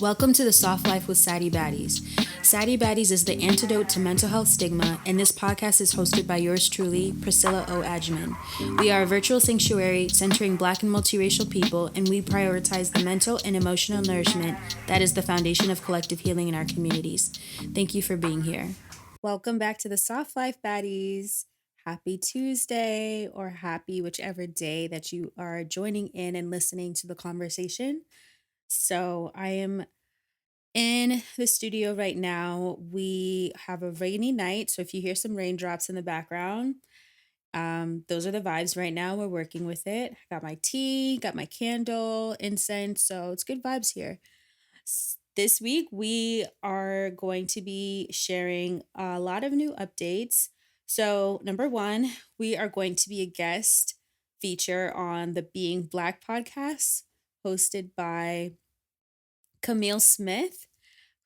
Welcome to the Soft Life with Sadie Baddies. Sadie Baddies is the antidote to mental health stigma, and this podcast is hosted by yours truly, Priscilla O. Adjaman. We are a virtual sanctuary centering Black and multiracial people, and we prioritize the mental and emotional nourishment that is the foundation of collective healing in our communities. Thank you for being here. Welcome back to the Soft Life Baddies. Happy Tuesday, or happy whichever day that you are joining in and listening to the conversation. So, I am in the studio right now. We have a rainy night, so if you hear some raindrops in the background, those are the vibes right now. We're working with it. Got my tea, got my candle, incense, so it's good vibes here. This week, we are going to be sharing a lot of new updates. So, number one, we are going to be a guest feature on the Being Black podcast hosted by Camille Smith,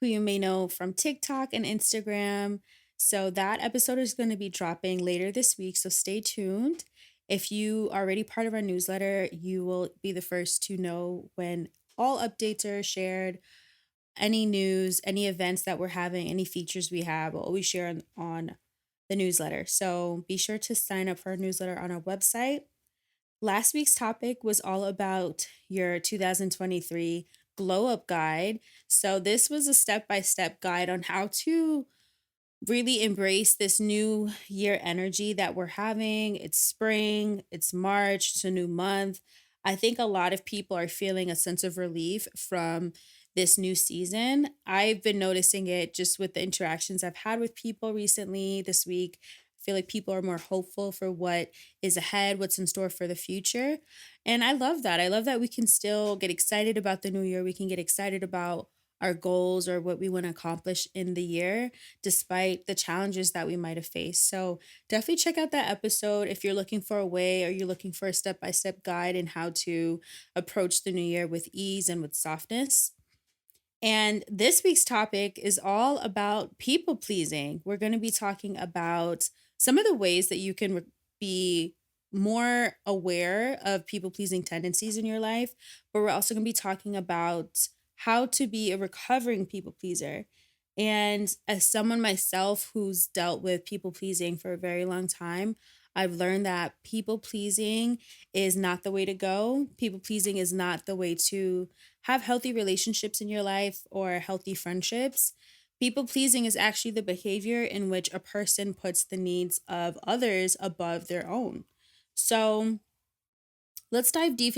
who you may know from TikTok and Instagram. So that episode is going to be dropping later this week. So stay tuned. If you are already part of our newsletter, you will be the first to know when all updates are shared, any news, any events that we're having, any features we have, we'll always share on the newsletter. So be sure to sign up for our newsletter on our website. Last week's topic was all about your 2023 glow up guide. So, this was a step by step guide on how to really embrace this new year energy that we're having. It's spring, it's March, it's a new month. I think a lot of people are feeling a sense of relief from this new season. I've been noticing it just with the interactions I've had with people recently this week. I feel like people are more hopeful for what is ahead, what's in store for the future. And I love that. I love that we can still get excited about the new year. We can get excited about our goals or what we want to accomplish in the year despite the challenges that we might have faced. So definitely check out that episode if you're looking for a way or you're looking for a step by step guide in how to approach the new year with ease and with softness. And this week's topic is all about people pleasing. We're going to be talking about some of the ways that you can be more aware of people pleasing tendencies in your life, but we're also going to be talking about how to be a recovering people pleaser. And as someone myself who's dealt with people pleasing for a very long time, I've learned that people pleasing is not the way to go. People pleasing is not the way to have healthy relationships in your life or healthy friendships. People pleasing is actually the behavior in which a person puts the needs of others above their own. So let's dive deep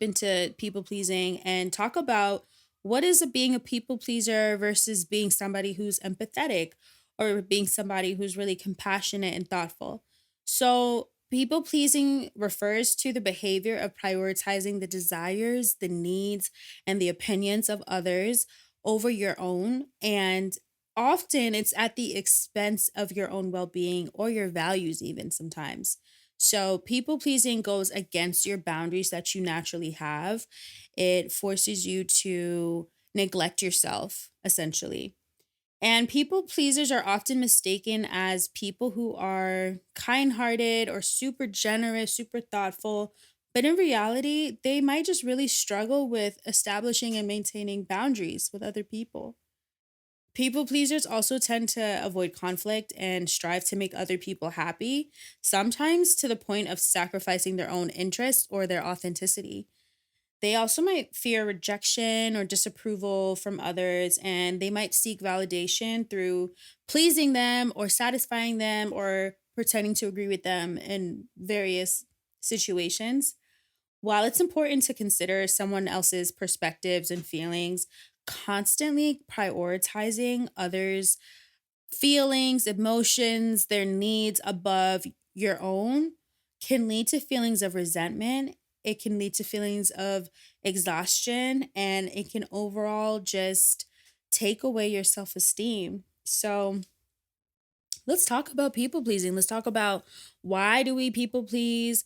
into people pleasing and talk about what is being a people pleaser versus being somebody who's empathetic or being somebody who's really compassionate and thoughtful. So, people pleasing refers to the behavior of prioritizing the desires, the needs, and the opinions of others over your own. And often it's at the expense of your own well being or your values, even sometimes. So, people pleasing goes against your boundaries that you naturally have. It forces you to neglect yourself, essentially. And people pleasers are often mistaken as people who are kind hearted or super generous, super thoughtful. But in reality, they might just really struggle with establishing and maintaining boundaries with other people. People pleasers also tend to avoid conflict and strive to make other people happy, sometimes to the point of sacrificing their own interests or their authenticity. They also might fear rejection or disapproval from others, and they might seek validation through pleasing them or satisfying them or pretending to agree with them in various situations. While it's important to consider someone else's perspectives and feelings, constantly prioritizing others' feelings, emotions, their needs above your own can lead to feelings of resentment. It can lead to feelings of exhaustion and it can overall just take away your self esteem. So, let's talk about people pleasing. Let's talk about why do we people please?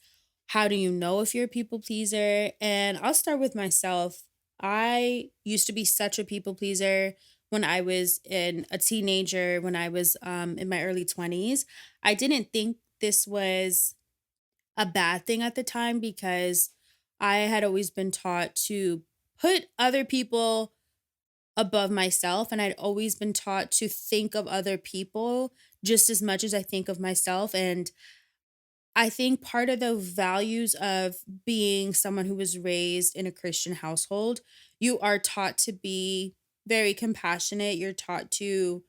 How do you know if you're a people pleaser? And I'll start with myself. I used to be such a people pleaser when I was a teenager, when I was in my early 20s. I didn't think this was a bad thing at the time because I had always been taught to put other people above myself. And I'd always been taught to think of other people just as much as I think of myself. And I think part of the values of being someone who was raised in a Christian household, you are taught to be very compassionate. You're taught to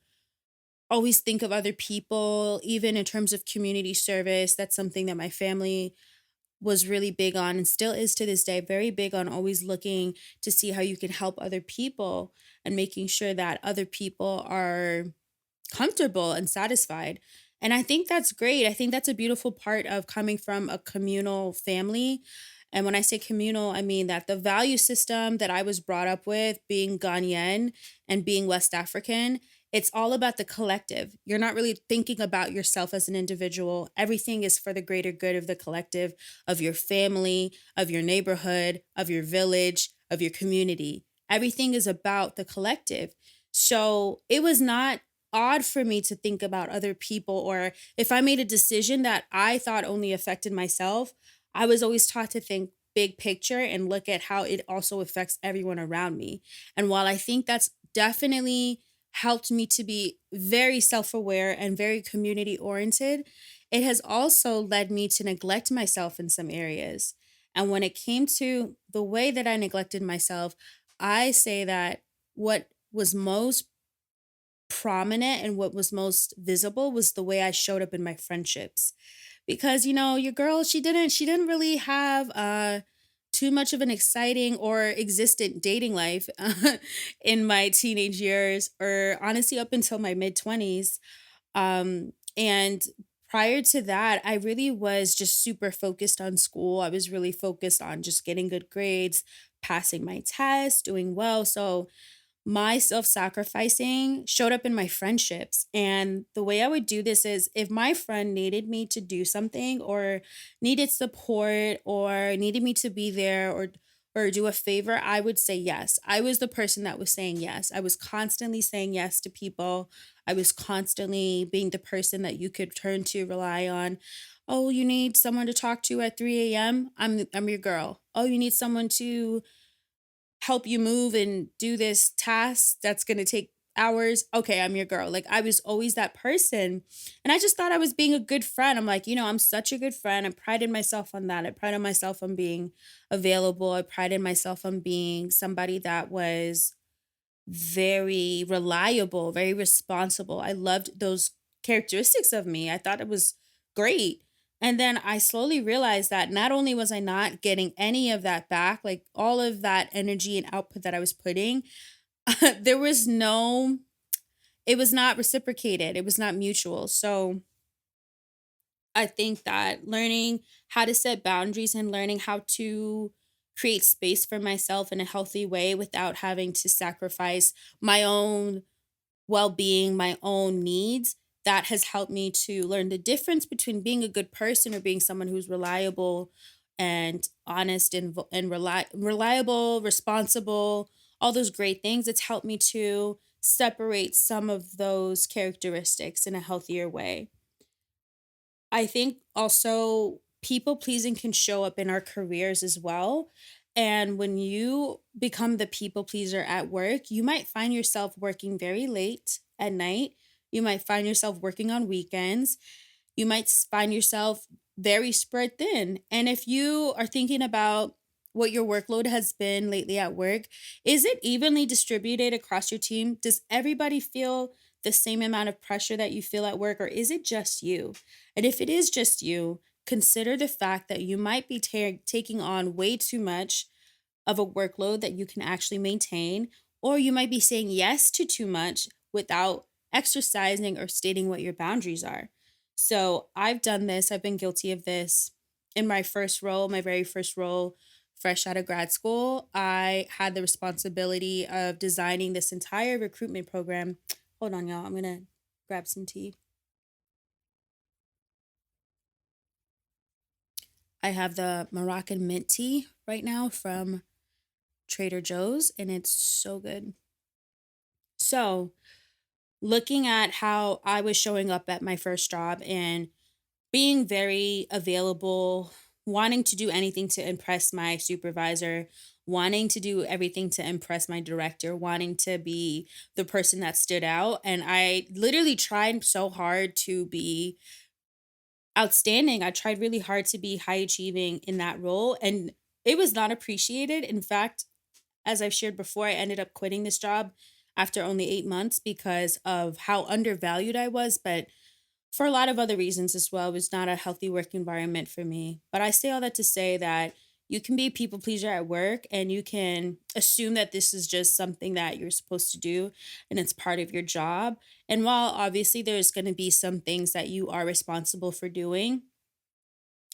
always think of other people, even in terms of community service. That's something that my family was really big on and still is to this day, very big on always looking to see how you can help other people and making sure that other people are comfortable and satisfied. And I think that's great. I think that's a beautiful part of coming from a communal family. And when I say communal, I mean that the value system that I was brought up with, being Ghanaian and being West African, it's all about the collective. You're not really thinking about yourself as an individual. Everything is for the greater good of the collective, of your family, of your neighborhood, of your village, of your community. Everything is about the collective. So it was not odd for me to think about other people, or if I made a decision that I thought only affected myself, I was always taught to think big picture and look at how it also affects everyone around me. And while I think that's definitely helped me to be very self-aware and very community oriented, it has also led me to neglect myself in some areas. And when it came to the way that I neglected myself, I say that what was most prominent and what was most visible was the way I showed up in my friendships. Because your girl, she didn't really have too much of an exciting or existent dating life in my teenage years, or honestly up until my mid 20s. And prior to that, I really was just super focused on school. I was really focused on just getting good grades, passing my tests, doing well. So my self-sacrificing showed up in my friendships. And the way I would do this is, if my friend needed me to do something, or needed support, or needed me to be there, or do a favor, I would say yes. I was the person that was saying yes. I was constantly saying yes to people. I was constantly being the person that you could turn to, rely on. Oh, you need someone to talk to at 3 a.m. I'm your girl. Oh, you need someone to help you move and do this task that's going to take hours. Okay, I'm your girl. Like, I was always that person. And I just thought I was being a good friend. I'm like, I'm such a good friend. I prided myself on that. I prided myself on being available. I prided myself on being somebody that was very reliable, very responsible. I loved those characteristics of me. I thought it was great. And then I slowly realized that not only was I not getting any of that back, like all of that energy and output that I was putting, there was no, it was not reciprocated. It was not mutual. So I think that learning how to set boundaries and learning how to create space for myself in a healthy way without having to sacrifice my own well being, my own needs, that has helped me to learn the difference between being a good person or being someone who's reliable and honest and reliable, responsible, all those great things. It's helped me to separate some of those characteristics in a healthier way. I think also people pleasing can show up in our careers as well. And when you become the people pleaser at work, you might find yourself working very late at night. You might find yourself working on weekends. You might find yourself very spread thin. And if you are thinking about what your workload has been lately at work, is it evenly distributed across your team? Does everybody feel the same amount of pressure that you feel at work, or is it just you? And if it is just you, consider the fact that you might be taking on way too much of a workload that you can actually maintain, or you might be saying yes to too much without exercising or stating what your boundaries are. So I've done this, I've been guilty of this. In my first role, my very first role, fresh out of grad school, I had the responsibility of designing this entire recruitment program. Hold on, y'all. I'm going to grab some tea. I have the Moroccan mint tea right now from Trader Joe's, and it's so good. So, looking at how I was showing up at my first job and being very available, wanting to do anything to impress my supervisor, wanting to do everything to impress my director, wanting to be the person that stood out. And I literally tried so hard to be outstanding. I tried really hard to be high achieving in that role, and it was not appreciated. In fact, as I've shared before, I ended up quitting this job after only 8 months because of how undervalued I was. But for a lot of other reasons as well. It was not a healthy work environment for me. But I say all that to say that you can be a people pleaser at work and you can assume that this is just something that you're supposed to do and it's part of your job. And while obviously there's going to be some things that you are responsible for doing,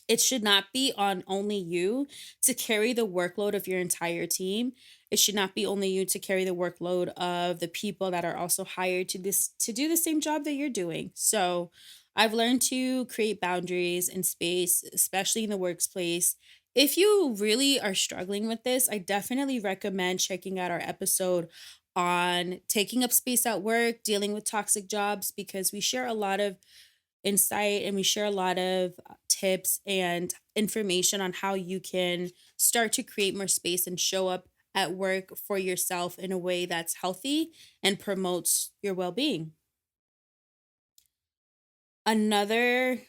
it should not be on only you to carry the workload of your entire team. It should not be only you to carry the workload of the people that are also hired to do the same job that you're doing. So, I've learned to create boundaries and space, especially in the workplace. If you really are struggling with this, I definitely recommend checking out our episode on taking up space at work, dealing with toxic jobs, because we share a lot of insight and we share a lot of tips and information on how you can start to create more space and show up at work for yourself in a way that's healthy and promotes your well-being. Another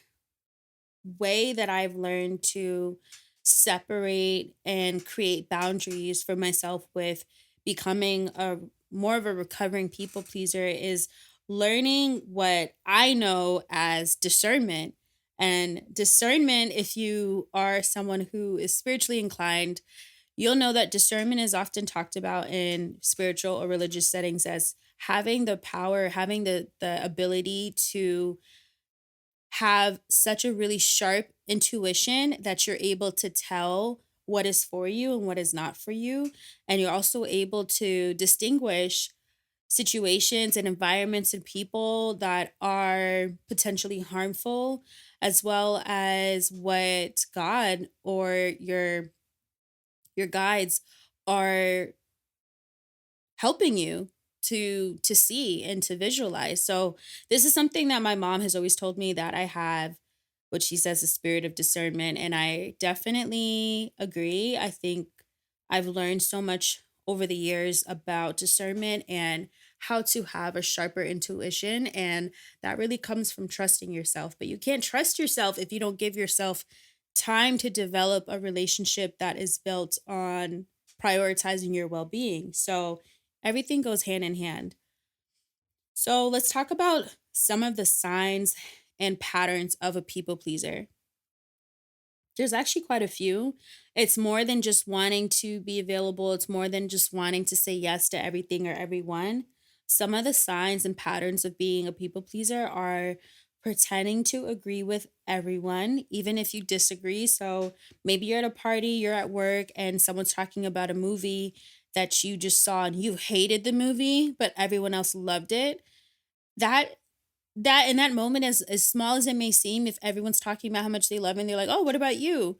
way that I've learned to separate and create boundaries for myself with becoming a more of a recovering people pleaser is learning what I know as discernment. And discernment, if you are someone who is spiritually inclined, you'll know that discernment is often talked about in spiritual or religious settings as having the power, having the ability to have such a really sharp intuition that you're able to tell what is for you and what is not for you. And you're also able to distinguish situations and environments and people that are potentially harmful, as well as what God or your guides are helping you to see and to visualize. So this is something that my mom has always told me, that I have what she says a spirit of discernment, and I definitely agree. I think I've learned so much over the years about discernment and how to have a sharper intuition, and that really comes from trusting yourself. But you can't trust yourself if you don't give yourself time to develop a relationship that is built on prioritizing your well-being. So everything goes hand in hand. So let's talk about some of the signs and patterns of a people pleaser. There's actually quite a few. It's more than just wanting to be available, it's more than just wanting to say yes to everything or everyone. Some of the signs and patterns of being a people pleaser are pretending to agree with everyone, even if you disagree. So maybe you're at a party, you're at work, and someone's talking about a movie that you just saw and you hated the movie, but everyone else loved it. That that in that moment, as small as it may seem, if everyone's talking about how much they love it and they're like, "Oh, what about you?"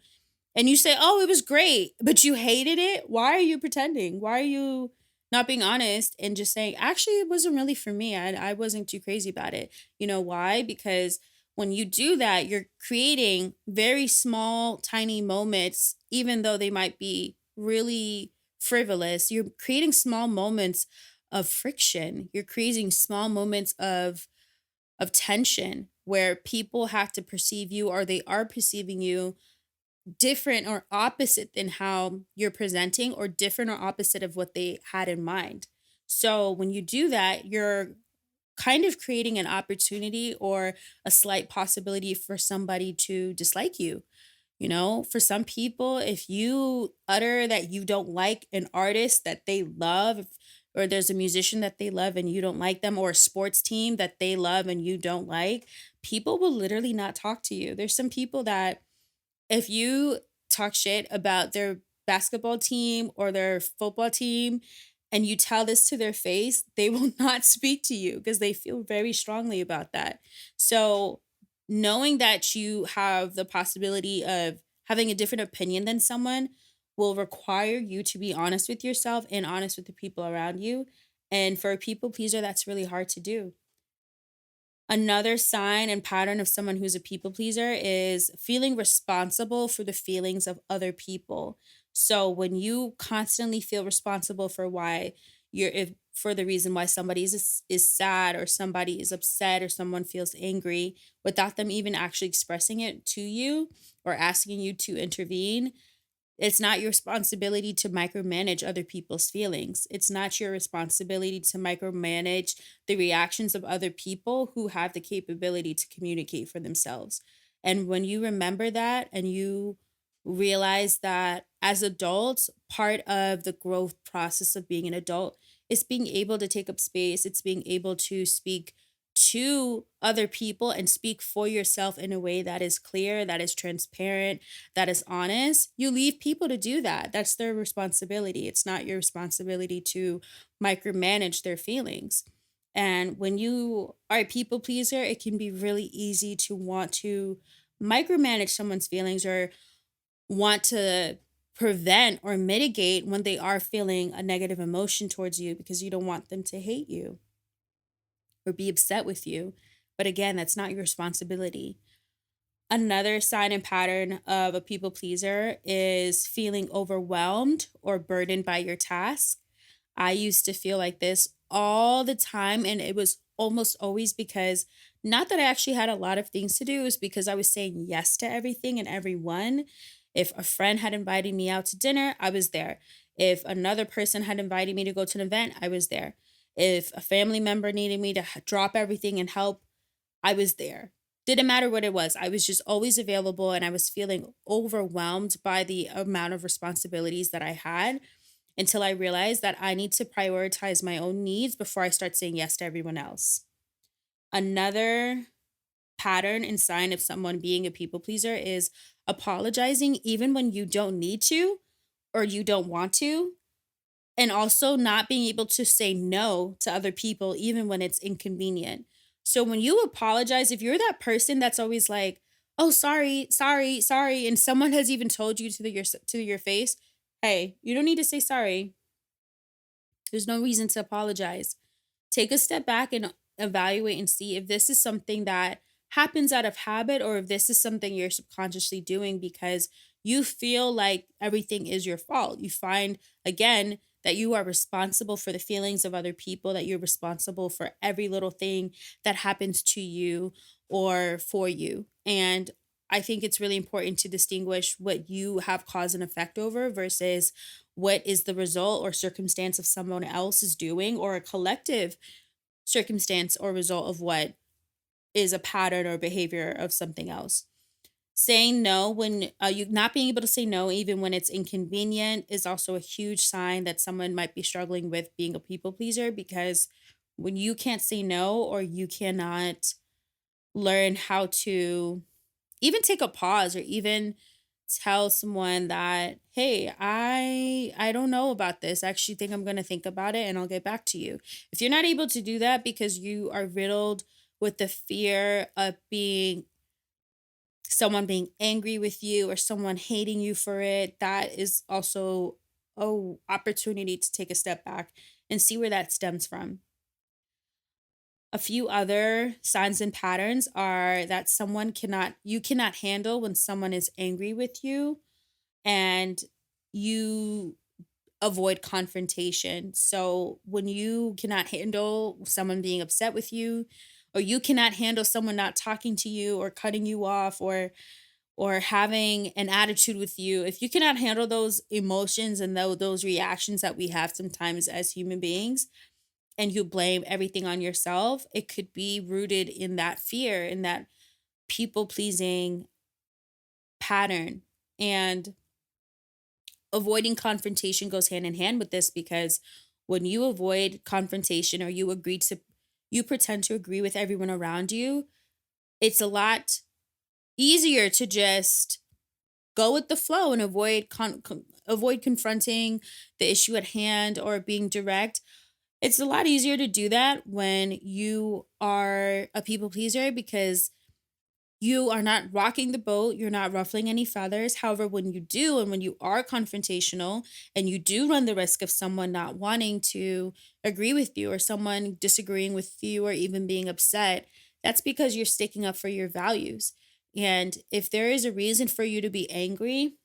And you say, "Oh, it was great," but you hated it, why are you pretending? Why are you not being honest and just saying, "Actually, it wasn't really for me. I wasn't too crazy about it." You know why? Because when you do that, you're creating very small, tiny moments, even though they might be really frivolous. You're creating small moments of friction. You're creating small moments of tension where people have to perceive you, or they are perceiving you different or opposite than how you're presenting, or different or opposite of what they had in mind. So when you do that, you're kind of creating an opportunity or a slight possibility for somebody to dislike you. You know, for some people, if you utter that you don't like an artist that they love, or there's a musician that they love and you don't like them, or a sports team that they love and you don't like, people will literally not talk to you. There's some people that if you talk shit about their basketball team or their football team and you tell this to their face, they will not speak to you because they feel very strongly about that. So, knowing that you have the possibility of having a different opinion than someone will require you to be honest with yourself and honest with the people around you. And for a people pleaser, that's really hard to do. Another sign and pattern of someone who's a people pleaser is feeling responsible for the feelings of other people. So when you constantly feel responsible for why you're if for the reason why somebody is sad or somebody is upset or someone feels angry without them even actually expressing it to you or asking you to intervene, it's not your responsibility to micromanage other people's feelings. It's not your responsibility to micromanage the reactions of other people who have the capability to communicate for themselves. And when you remember that and you realize that as adults, part of the growth process of being an adult is being able to take up space, it's being able to speak to other people and speak for yourself in a way that is clear, that is transparent, that is honest, you leave people to do that. That's their responsibility. It's not your responsibility to micromanage their feelings. And when you are a people pleaser, it can be really easy to want to micromanage someone's feelings or want to prevent or mitigate when they are feeling a negative emotion towards you because you don't want them to hate you or be upset with you. But again, that's not your responsibility. Another sign and pattern of a people pleaser is feeling overwhelmed or burdened by your task. I used to feel like this all the time, and it was almost always because not that I actually had a lot of things to do, it was because I was saying yes to everything and everyone. If a friend had invited me out to dinner, I was there. If another person had invited me to go to an event, I was there. If a family member needed me to drop everything and help, I was there. Didn't matter what it was. I was just always available and I was feeling overwhelmed by the amount of responsibilities that I had until I realized that I need to prioritize my own needs before I start saying yes to everyone else. Another pattern and sign of someone being a people pleaser is apologizing even when you don't need to or you don't want to, and also not being able to say no to other people even when it's inconvenient. So when you apologize, if you're that person that's always like, "Oh, sorry, sorry, sorry," and someone has even told you to your face, "Hey, you don't need to say sorry. There's no reason to apologize." Take a step back and evaluate and see if this is something that happens out of habit or if this is something you're subconsciously doing because you feel like everything is your fault. You find, again, that you are responsible for the feelings of other people, that you're responsible for every little thing that happens to you or for you. And I think it's really important to distinguish what you have cause and effect over versus what is the result or circumstance of someone else is doing or a collective circumstance or result of what is a pattern or behavior of something else. Saying no when you not being able to say no, even when it's inconvenient, is also a huge sign that someone might be struggling with being a people pleaser because when you can't say no or you cannot learn how to even take a pause or even tell someone that, "Hey, I don't know about this. I actually think I'm going to think about it and I'll get back to you." If you're not able to do that because you are riddled with the fear of being someone being angry with you or someone hating you for it, that is also a opportunity to take a step back and see where that stems from. A few other signs and patterns are that someone cannot you cannot handle when someone is angry with you and you avoid confrontation. So when you cannot handle someone being upset with you or you cannot handle someone not talking to you or cutting you off or having an attitude with you, if you cannot handle those emotions and those reactions that we have sometimes as human beings and you blame everything on yourself, it could be rooted in that fear, in that people pleasing pattern. And avoiding confrontation goes hand in hand with this because when you avoid confrontation or you pretend to agree with everyone around you, it's a lot easier to just go with the flow and avoid confronting the issue at hand or being direct. It's a lot easier to do that when you are a people pleaser because you are not rocking the boat, you're not ruffling any feathers. However, when you do, and when you are confrontational and you do run the risk of someone not wanting to agree with you or someone disagreeing with you or even being upset, that's because you're sticking up for your values. And if there is a reason for you to be angry,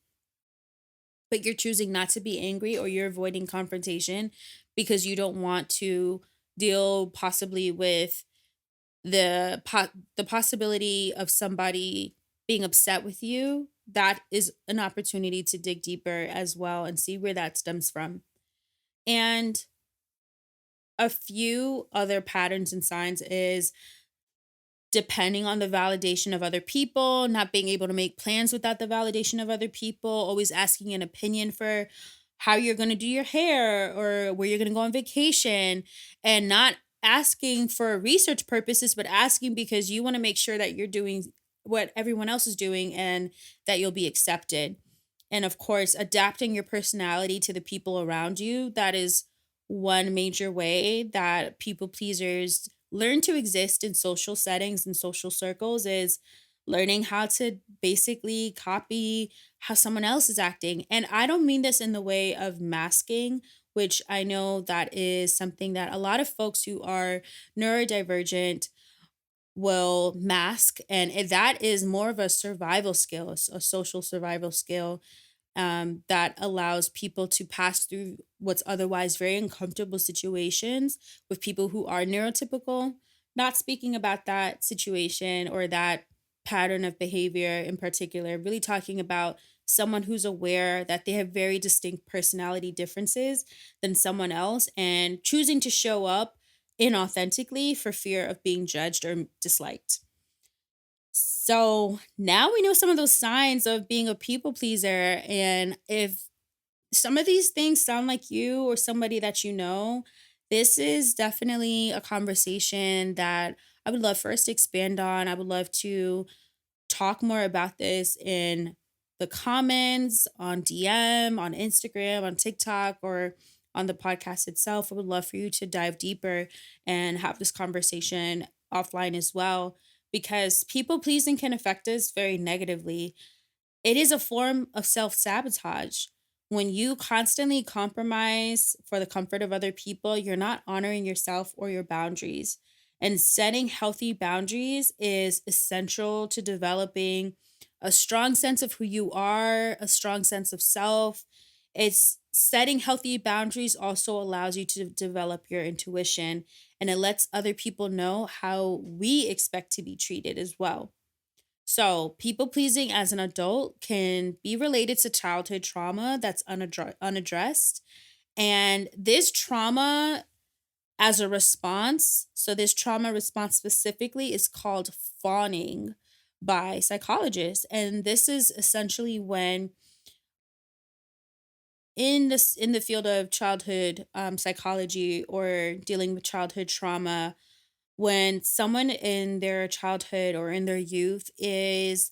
but you're choosing not to be angry, or you're avoiding confrontation because you don't want to deal possibly with the possibility of somebody being upset with you. That is an opportunity to dig deeper as well and see where that stems from. And a few other patterns and signs is depending on the validation of other people, not being able to make plans without the validation of other people, always asking an opinion for how you're going to do your hair or where you're going to go on vacation, and not asking for research purposes, but asking because you want to make sure that you're doing what everyone else is doing and that you'll be accepted. And of course, adapting your personality to the people around you. That is one major way that people pleasers learn to exist in social settings and social circles, is learning how to basically copy how someone else is acting. And I don't mean this in the way of masking, which I know that is something that a lot of folks who are neurodivergent will mask. And that is more of a survival skill, a social survival skill, that allows people to pass through what's otherwise very uncomfortable situations with people who are neurotypical. Not speaking about that situation or that pattern of behavior in particular, really talking about someone who's aware that they have very distinct personality differences than someone else and choosing to show up inauthentically for fear of being judged or disliked. So now we know some of those signs of being a people pleaser. And if some of these things sound like you or somebody that you know, this is definitely a conversation that I would love for us to expand on. I would love to talk more about this in the comments, on DM, on Instagram, on TikTok, or on the podcast itself. I would love for you to dive deeper and have this conversation offline as well, because people pleasing can affect us very negatively. It is a form of self sabotage. When you constantly compromise for the comfort of other people, you're not honoring yourself or your boundaries. And setting healthy boundaries is essential to developing a strong sense of who you are, a strong sense of self. It's setting healthy boundaries also allows you to develop your intuition, and it lets other people know how we expect to be treated as well. So, people pleasing as an adult can be related to childhood trauma that's unaddressed. And this trauma as a response, so this trauma response specifically is called fawning by psychologists. And this is essentially when in the field of childhood psychology or dealing with childhood trauma, when someone in their childhood or in their youth is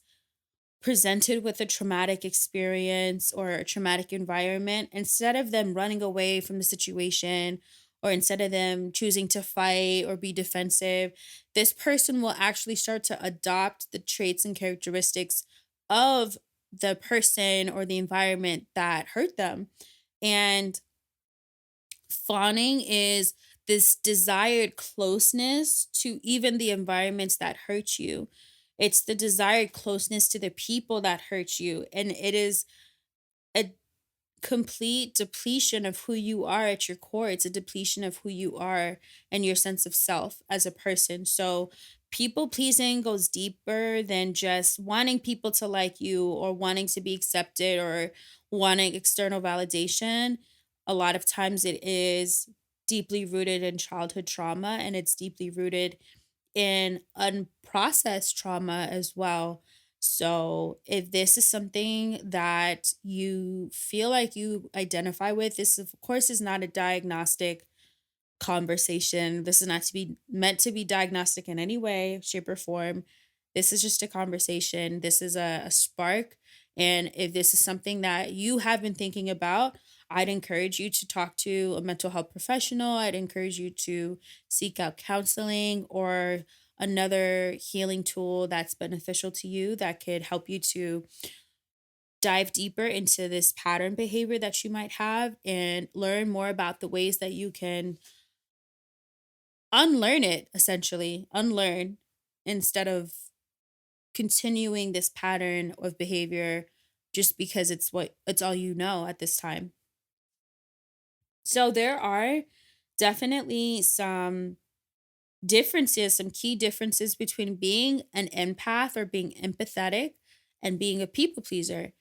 presented with a traumatic experience or a traumatic environment, instead of them running away from the situation or instead of them choosing to fight or be defensive, this person will actually start to adopt the traits and characteristics of the person or the environment that hurt them. And fawning is this desired closeness to even the environments that hurt you. It's the desired closeness to the people that hurt you. And it is a complete depletion of who you are at your core. It's a depletion of who you are and your sense of self as a person. So, people pleasing goes deeper than just wanting people to like you or wanting to be accepted or wanting external validation. A lot of times it is deeply rooted in childhood trauma, and it's deeply rooted in unprocessed trauma as well. So, if this is something that you feel like you identify with, this of course is not a diagnostic conversation. This is not to be meant to be diagnostic in any way, shape, or form. This is just a conversation. This is a spark. And if this is something that you have been thinking about, I'd encourage you to talk to a mental health professional. I'd encourage you to seek out counseling or another healing tool that's beneficial to you that could help you to dive deeper into this pattern behavior that you might have and learn more about the ways that you can unlearn it, essentially unlearn, instead of continuing this pattern of behavior just because it's all you know at this time. So there are definitely some key differences between being an empath or being empathetic and being a people pleaser.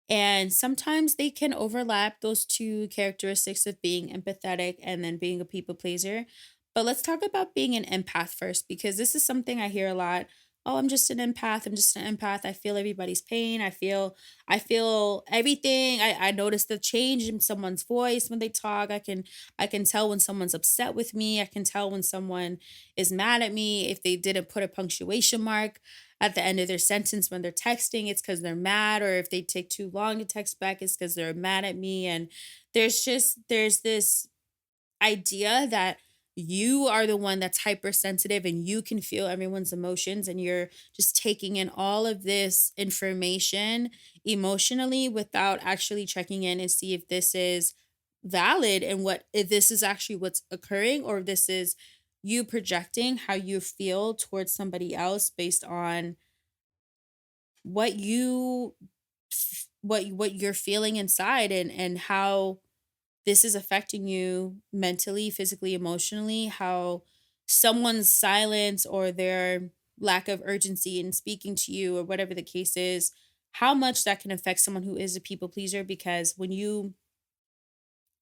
And sometimes they can overlap, those two characteristics of being empathetic and then being a people pleaser. But let's talk about being an empath first, because this is something I hear a lot. Oh, I'm just an empath. I'm just an empath. I feel everybody's pain. I feel everything. I notice the change in someone's voice when they talk. I can tell when someone's upset with me. I can tell when someone is mad at me if they didn't put a punctuation mark at the end of their sentence when they're texting, it's because they're mad, or if they take too long to text back, it's because they're mad at me. And there's this idea that you are the one that's hypersensitive and you can feel everyone's emotions, and you're just taking in all of this information emotionally without actually checking in and see if this is valid, and what if this is actually what's occurring, or if this is you projecting how you feel towards somebody else based on what what you're feeling inside, and how this is affecting you mentally, physically, emotionally, how someone's silence or their lack of urgency in speaking to you or whatever the case is, how much that can affect someone who is a people pleaser. Because when you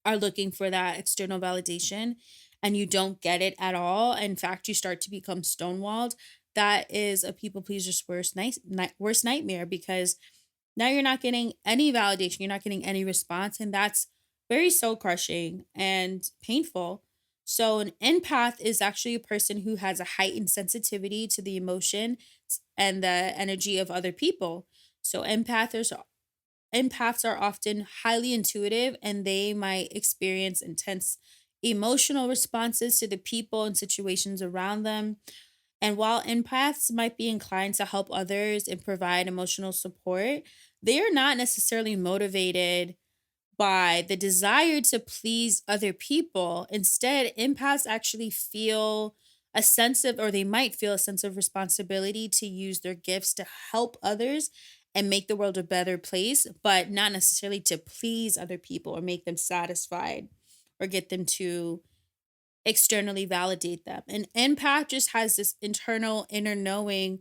are looking for that external validation and you don't get it at all, in fact you start to become stonewalled, that is a people pleaser's worst nightmare, because now you're not getting any validation, you're not getting any response, and that's very soul crushing and painful. So an empath is actually a person who has a heightened sensitivity to the emotion and the energy of other people. So empaths are often highly intuitive, and they might experience intense emotional responses to the people and situations around them. And while empaths might be inclined to help others and provide emotional support, they are not necessarily motivated by the desire to please other people. Instead, empaths actually feel a sense of, or they might feel a sense of responsibility to use their gifts to help others and make the world a better place, but not necessarily to please other people or make them satisfied or get them to externally validate them. An empath just has this internal inner knowing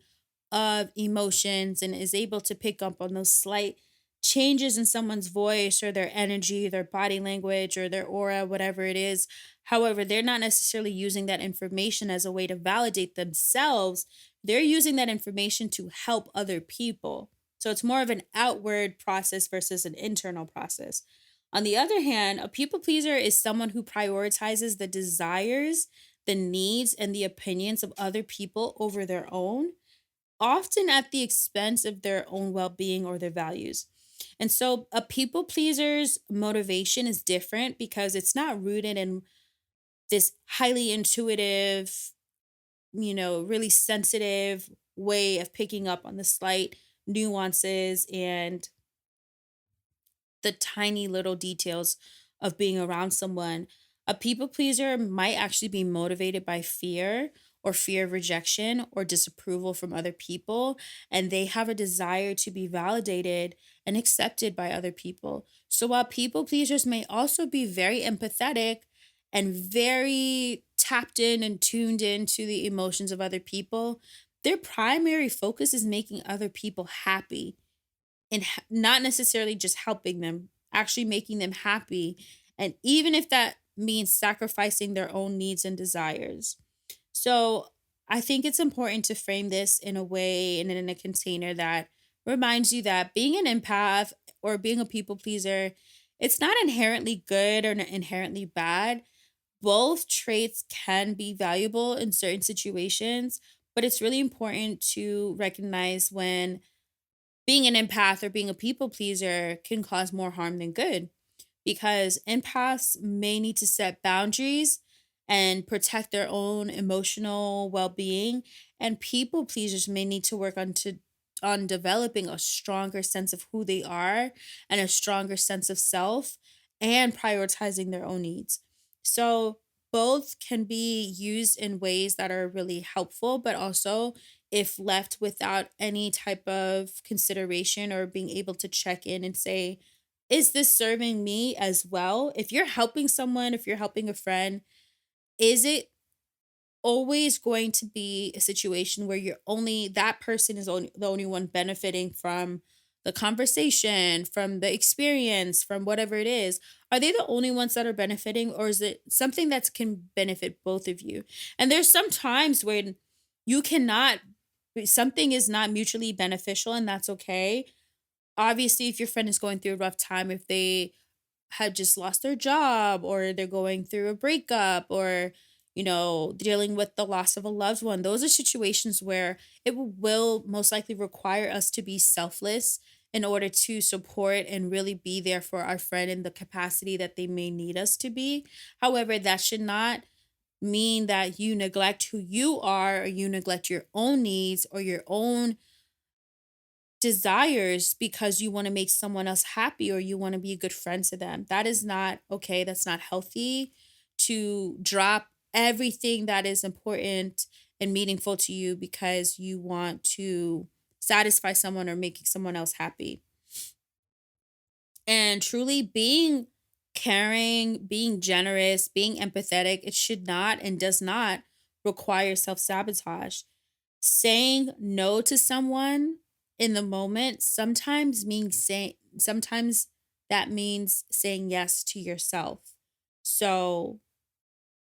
of emotions and is able to pick up on those slight changes in someone's voice or their energy, their body language, or their aura, whatever it is. However, they're not necessarily using that information as a way to validate themselves. They're using that information to help other people. So it's more of an outward process versus an internal process. On the other hand, a people pleaser is someone who prioritizes the desires, the needs, and the opinions of other people over their own, often at the expense of their own well being or their values. And so a people pleaser's motivation is different because it's not rooted in this highly intuitive, really sensitive way of picking up on the slight nuances and the tiny little details of being around someone. A people pleaser might actually be motivated by fear, or fear of rejection or disapproval from other people, and they have a desire to be validated and accepted by other people. So while people pleasers may also be very empathetic and very tapped in and tuned into the emotions of other people, their primary focus is making other people happy, and not necessarily just helping them, actually making them happy. And even if that means sacrificing their own needs and desires. So I think it's important to frame this in a way and in a container that reminds you that being an empath or being a people pleaser, it's not inherently good or inherently bad. Both traits can be valuable in certain situations, but it's really important to recognize when being an empath or being a people pleaser can cause more harm than good, because empaths may need to set boundaries and protect their own emotional well-being, and people pleasers may need to work on developing a stronger sense of who they are and a stronger sense of self, and prioritizing their own needs. So both can be used in ways that are really helpful, but also if left without any type of consideration or being able to check in and say, is this serving me as well? If you're helping someone, if you're helping a friend, is it always going to be a situation where you're only that person is the only one benefiting from the conversation, from the experience, from whatever it is? Are they the only ones that are benefiting, or is it something that can benefit both of you? And there's some times when you cannot, something is not mutually beneficial, and that's okay. Obviously, if your friend is going through a rough time, if they had just lost their job, or they're going through a breakup, or dealing with the loss of a loved one, those are situations where it will most likely require us to be selfless in order to support and really be there for our friend in the capacity that they may need us to be. However, that should not mean that you neglect who you are, or you neglect your own needs or your own desires because you want to make someone else happy, or you want to be a good friend to them. That is not okay. That's not healthy, to drop everything that is important and meaningful to you because you want to satisfy someone or making someone else happy. And truly being caring, being generous, being empathetic, it should not and does not require self sabotage. Saying no to someone in the moment sometimes that means saying yes to yourself. So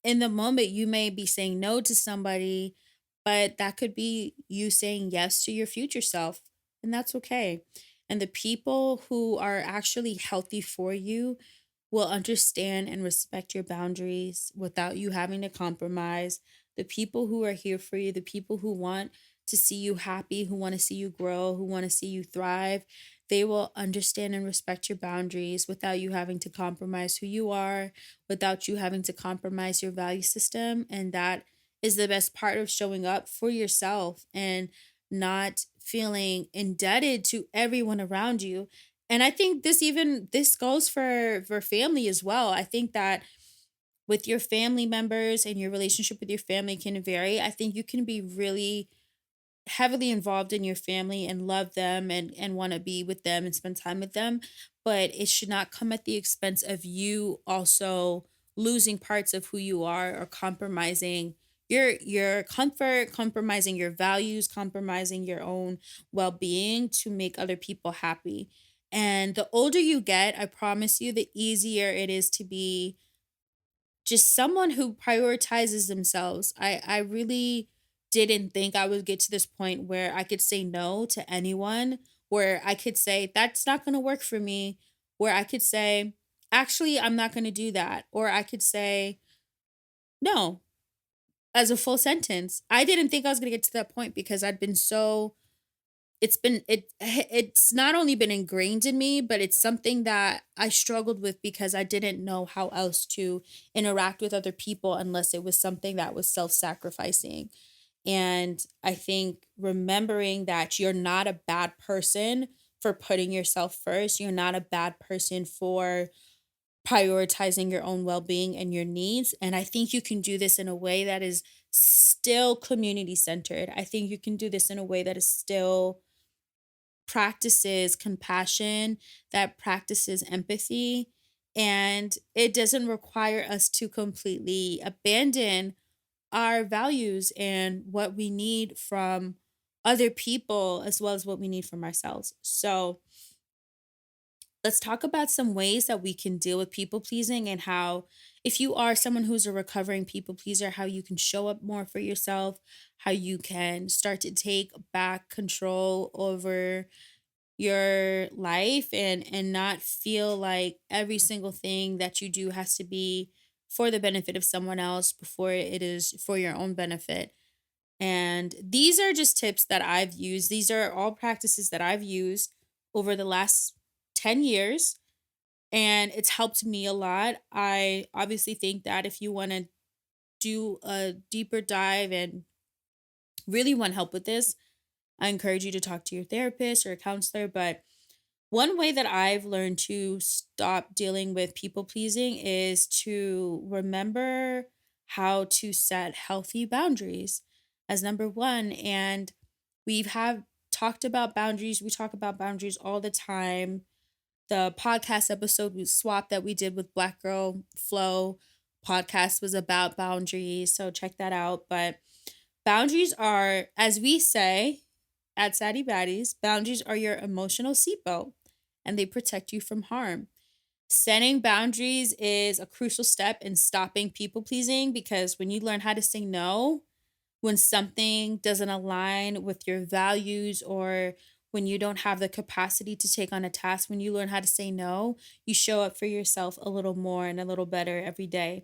in the moment you may be saying no to somebody, but that could be you saying yes to your future self, and that's okay. And the people who are actually healthy for you will understand and respect your boundaries without you having to compromise. The people who are here for you, the people who want to see you happy, who want to see you grow, who want to see you thrive, they will understand and respect your boundaries without you having to compromise who you are, without you having to compromise your value system. And that is the best part of showing up for yourself and not feeling indebted to everyone around you. And I think this goes for family as well. I think that with your family members and your relationship with your family can vary. I think you can be really heavily involved in your family and love them and want to be with them and spend time with them, but it should not come at the expense of you also losing parts of who you are, or compromising your comfort, compromising your values, compromising your own well-being to make other people happy. And the older you get, I promise you, the easier it is to be just someone who prioritizes themselves. I really didn't think I would get to this point where I could say no to anyone, where I could say that's not going to work for me, where I could say actually I'm not going to do that, or I could say no as a full sentence. I didn't think I was going to get to that point because I'd been so it's not only been ingrained in me, but it's something that I struggled with because I didn't know how else to interact with other people unless it was something that was self-sacrificing. And I think remembering that you're not a bad person for putting yourself first, you're not a bad person for prioritizing your own well-being and your needs. And I think you can do this in a way that is still community centered. I think you can do this in a way that is still practices compassion, that practices empathy, and it doesn't require us to completely abandon our values and what we need from other people as well as what we need from ourselves. So, let's talk about some ways that we can deal with people pleasing, and how, if you are someone who's a recovering people pleaser, how you can show up more for yourself, how you can start to take back control over your life and not feel like every single thing that you do has to be for the benefit of someone else before it is for your own benefit. And these are just tips that I've used. These are all practices that I've used over the last 10 years, and it's helped me a lot. I obviously think that if you want to do a deeper dive and really want help with this, I encourage you to talk to your therapist or a counselor. But one way that I've learned to stop dealing with people pleasing is to remember how to set healthy boundaries as number one. And we've have talked about boundaries. We talk about boundaries all the time. The podcast episode we swap that we did with Black Girl Flow podcast was about boundaries. So check that out. But boundaries are, as we say at Sadie Baddies, boundaries are your emotional seatbelt and they protect you from harm. Setting boundaries is a crucial step in stopping people pleasing because when you learn how to say no, when something doesn't align with your values or when you don't have the capacity to take on a task, when you learn how to say no, you show up for yourself a little more and a little better every day.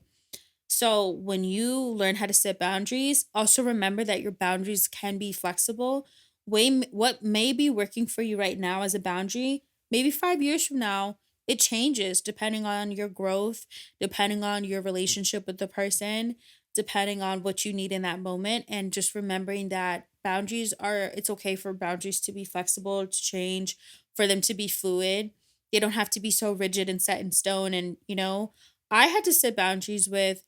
So, when you learn how to set boundaries, also remember that your boundaries can be flexible. What may be working for you right now as a boundary, maybe 5 years from now, it changes depending on your growth, depending on your relationship with the person, depending on what you need in that moment. And just remembering that it's okay for boundaries to be flexible, to change, for them to be fluid. They don't have to be so rigid and set in stone. And, I had to set boundaries with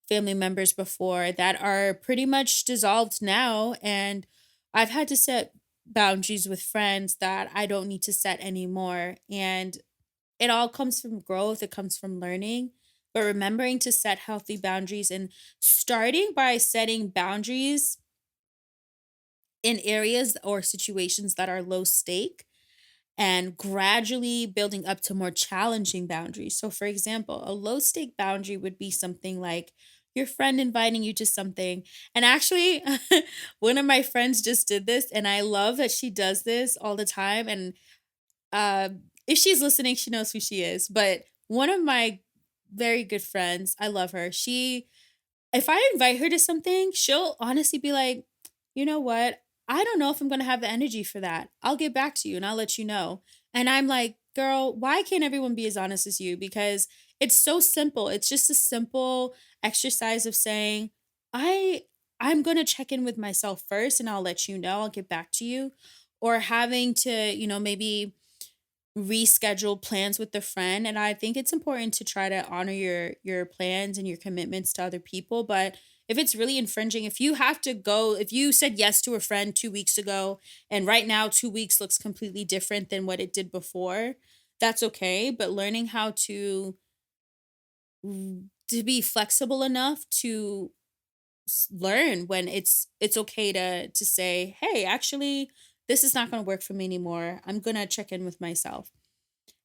family members before that are pretty much dissolved now. And I've had to set boundaries with friends that I don't need to set anymore. And it all comes from growth, it comes from learning. But remembering to set healthy boundaries and starting by setting boundaries in areas or situations that are low stake and gradually building up to more challenging boundaries. So, for example, a low stake boundary would be something like your friend inviting you to something. And actually, one of my friends just did this, and I love that she does this all the time. And if she's listening, she knows who she is. But one of my very good friends, I love her. If I invite her to something, she'll honestly be like, you know what? I don't know if I'm going to have the energy for that. I'll get back to you and I'll let you know. And I'm like, girl, why can't everyone be as honest as you? Because it's so simple. It's just a simple exercise of saying, I I'm going to check in with myself first and I'll let you know. I'll get back to you. Or having to, maybe reschedule plans with the friend. And I think it's important to try to honor your plans and your commitments to other people. But if it's really infringing, if you have to go, if you said yes to a friend 2 weeks ago and right now 2 weeks looks completely different than what it did before, that's okay. But learning how to be flexible enough to learn when it's okay to say, hey, actually this is not going to work for me anymore. I'm going to check in with myself.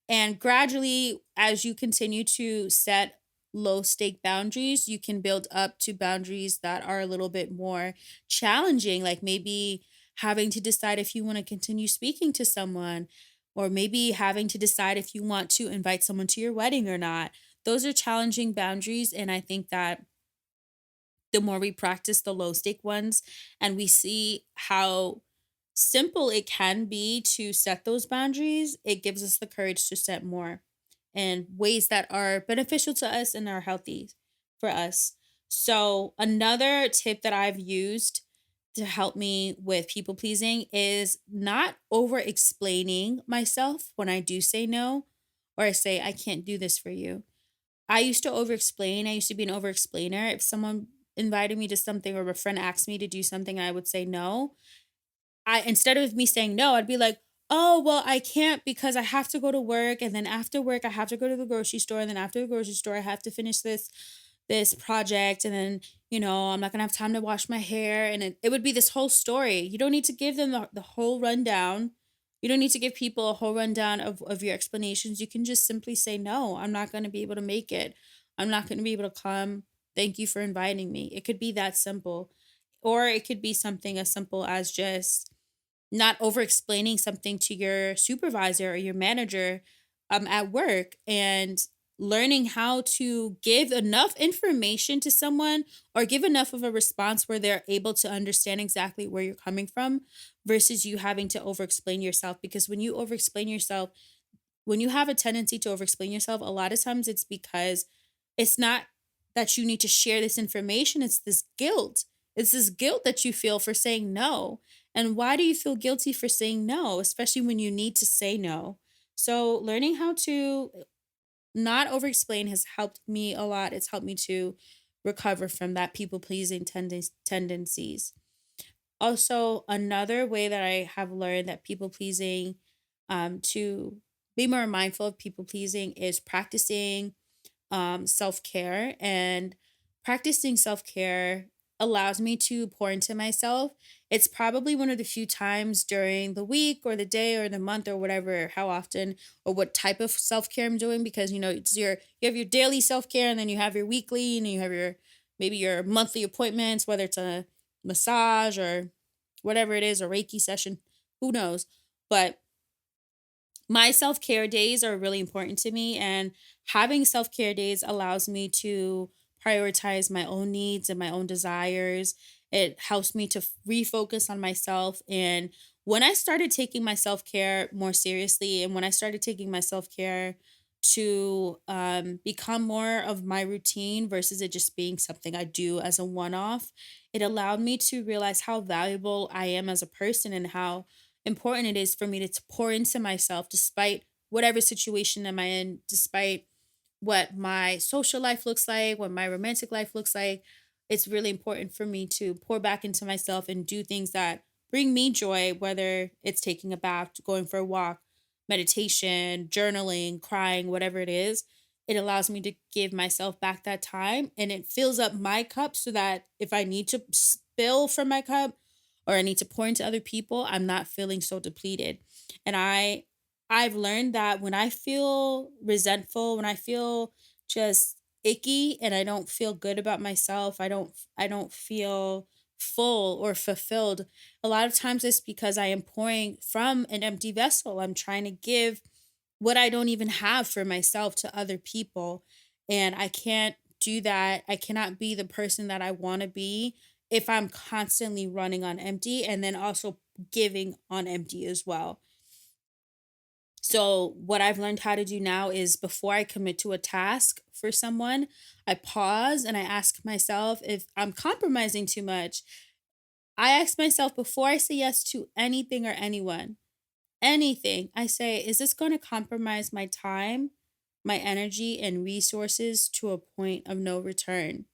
And gradually, as you continue to set low stake boundaries, you can build up to boundaries that are a little bit more challenging, like maybe having to decide if you want to continue speaking to someone, or maybe having to decide if you want to invite someone to your wedding or not. Those are challenging boundaries. And I think that the more we practice the low stake ones and we see how simple it can be to set those boundaries, it gives us the courage to set more in ways that are beneficial to us and are healthy for us. So, another tip that I've used to help me with people pleasing is not over explaining myself when I do say no or I say, I can't do this for you. I used to over explain. I used to be an over explainer. If someone invited me to something or a friend asked me to do something, I would say no. I instead of me saying no, I'd be like, "Oh, well, I can't because I have to go to work and then after work I have to go to the grocery store and then after the grocery store I have to finish this project and then, I'm not going to have time to wash my hair." And it would be this whole story. You don't need to give them the whole rundown. You don't need to give people a whole rundown of your explanations. You can just simply say, "No, I'm not going to be able to make it. I'm not going to be able to come. Thank you for inviting me." It could be that simple. Or it could be something as simple as just not over explaining something to your supervisor or your manager at work and learning how to give enough information to someone or give enough of a response where they're able to understand exactly where you're coming from versus you having to over explain yourself. Because when you over explain yourself, when you have a tendency to over explain yourself, a lot of times it's because it's not that you need to share this information, it's this guilt. It's this guilt that you feel for saying no. And why do you feel guilty for saying no, especially when you need to say no? So, learning how to not over explain has helped me a lot. It's helped me to recover from that people pleasing tendencies. Also, another way that I have learned that people pleasing, to be more mindful of people pleasing, is practicing self care. And practicing self care allows me to pour into myself. It's probably one of the few times during the week or the day or the month or whatever, how often or what type of self care I'm doing, because you have your daily self care, and then you have your weekly, and then you have your maybe your monthly appointments, whether it's a massage or whatever it is, a Reiki session, who knows. But my self-care days are really important to me, and having self-care days allows me to prioritize my own needs and my own desires. It helps me to refocus on myself. And when I started taking my self-care more seriously, and when I started taking my self-care to become more of my routine versus it just being something I do as a one-off, it allowed me to realize how valuable I am as a person, and how important it is for me to pour into myself despite whatever situation am I in, despite what my social life looks like, what my romantic life looks like. It's really important for me to pour back into myself and do things that bring me joy, whether it's taking a bath, going for a walk, meditation, journaling, crying, whatever it is. It allows me to give myself back that time, and it fills up my cup so that if I need to spill from my cup or I need to pour into other people, I'm not feeling so depleted. And I've learned that when I feel resentful, when I feel just icky and I don't feel good about myself, I don't feel full or fulfilled. A lot of times it's because I am pouring from an empty vessel. I'm trying to give what I don't even have for myself to other people. And I can't do that. I cannot be the person that I want to be if I'm constantly running on empty and then also giving on empty as well. So, what I've learned how to do now is before I commit to a task for someone, I pause and I ask myself if I'm compromising too much. I ask myself before I say yes to anything or anything, I say, is this going to compromise my time, my energy, and resources to a point of no return?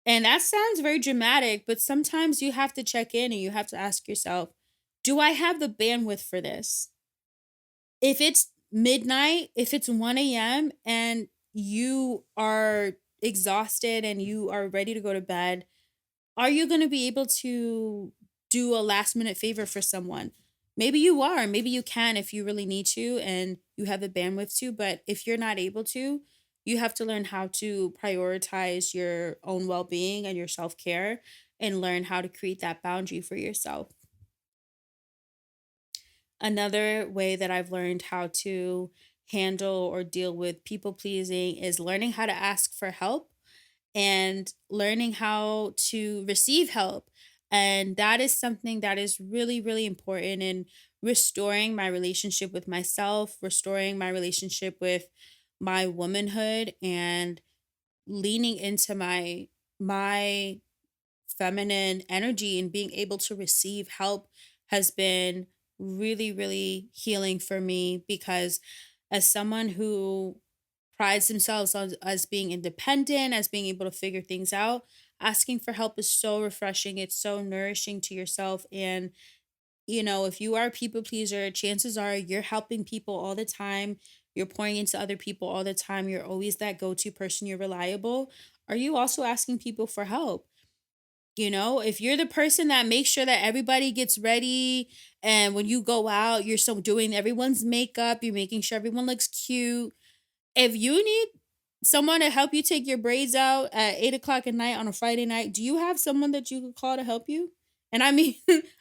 And that sounds very dramatic, but sometimes you have to check in and you have to ask yourself, do I have the bandwidth for this? If it's midnight, if it's 1 a.m., and you are exhausted and you are ready to go to bed, are you going to be able to do a last minute favor for someone? Maybe you are, maybe you can if you really need to and you have the bandwidth to, but if you're not able to, you have to learn how to prioritize your own well being and your self care and learn how to create that boundary for yourself. Another way that I've learned how to handle or deal with people pleasing is learning how to ask for help and learning how to receive help. And that is something that is really, really important in restoring my relationship with myself, restoring my relationship with my womanhood, and leaning into my feminine energy and being able to receive help has been really, really healing for me, because as someone who prides themselves on as being independent, as being able to figure things out, asking for help is so refreshing. It's so nourishing to yourself. And, if you are a people pleaser, chances are you're helping people all the time. You're pouring into other people all the time. You're always that go to person. You're reliable. Are you also asking people for help? If you're the person that makes sure that everybody gets ready, and when you go out, you're so doing everyone's makeup, you're making sure everyone looks cute. If you need someone to help you take your braids out at 8 o'clock at night on a Friday night, do you have someone that you could call to help you? And I mean,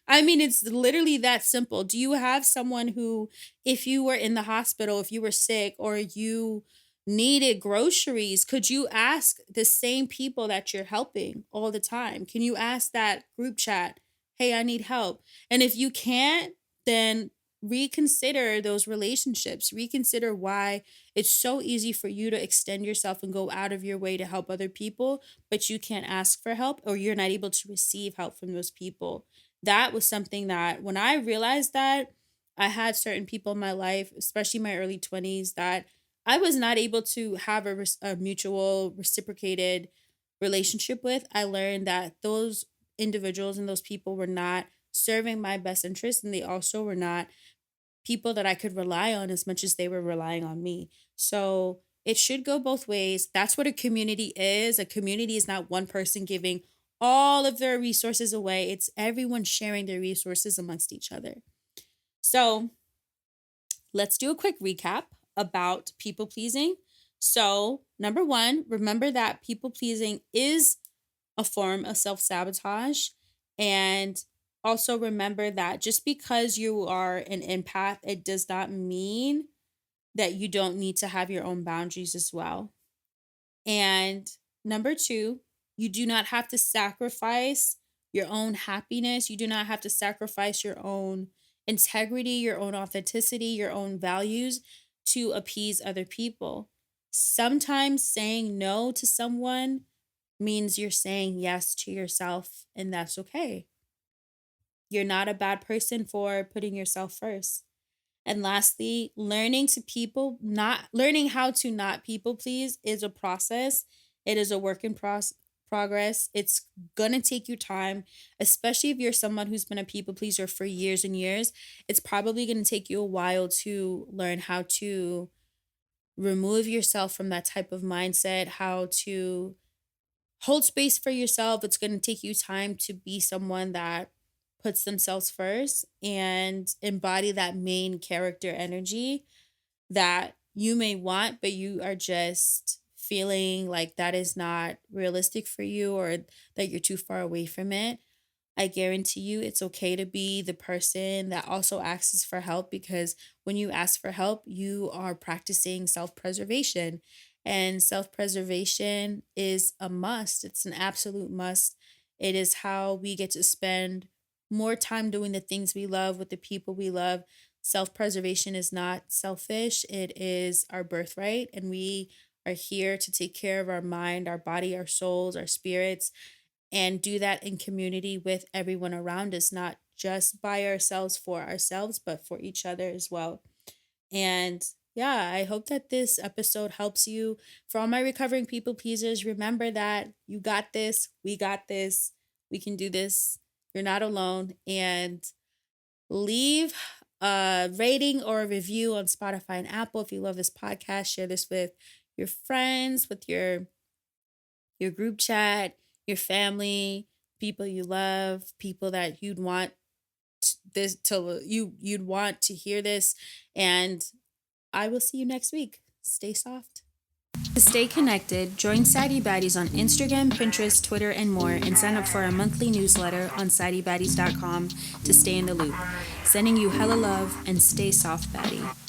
I mean, it's literally that simple. Do you have someone who, if you were in the hospital, if you were sick, or you needed groceries, could you ask the same people that you're helping all the time? Can you ask that group chat, hey, I need help? And if you can't, then reconsider those relationships. Reconsider why it's so easy for you to extend yourself and go out of your way to help other people, but you can't ask for help, or you're not able to receive help from those people. That was something that when I realized that, I had certain people in my life, especially my early 20s, that I was not able to have a mutual reciprocated relationship with, I learned that those individuals and those people were not serving my best interest, and they also were not people that I could rely on as much as they were relying on me. So it should go both ways. That's what a community is. A community is not one person giving all of their resources away, it's everyone sharing their resources amongst each other. So let's do a quick recap about people pleasing. So, number one, remember that people pleasing is a form of self sabotage. And also remember that just because you are an empath, it does not mean that you don't need to have your own boundaries as well. And number two, you do not have to sacrifice your own happiness. You do not have to sacrifice your own integrity, your own authenticity, your own values to appease other people. Sometimes saying no to someone means you're saying yes to yourself, and that's okay. You're not a bad person for putting yourself first. And lastly, learning how to not people please is a process. It is a work in progress. It's gonna take you time, especially if you're someone who's been a people pleaser for years and years. It's probably gonna take you a while to learn how to remove yourself from that type of mindset, how to hold space for yourself. It's going to take you time to be someone that puts themselves first and embody that main character energy that you may want, but you are just feeling like that is not realistic for you or that you're too far away from it. I guarantee you it's okay to be the person that also asks for help, because when you ask for help, you are practicing self preservation. And self preservation is a must, it's an absolute must. It is how we get to spend more time doing the things we love with the people we love. Self preservation is not selfish, it is our birthright. And we are here to take care of our mind, our body, our souls, our spirits, and do that in community with everyone around us, not just by ourselves for ourselves, but for each other as well. And yeah, I hope that this episode helps you. For all my recovering people pleasers, remember that you got this, we got this, we can do this. You're not alone. And leave a rating or a review on Spotify and Apple if you love this podcast. Share this with your friends, with your group chat, your family, people you love, people that you'd want you'd want to hear this. And I will see you next week. Stay soft. To stay connected, join Sadie Baddies on Instagram, Pinterest, Twitter, and more, and sign up for our monthly newsletter on SaddieBaddies.com to stay in the loop. Sending you hella love, and stay soft, baddie.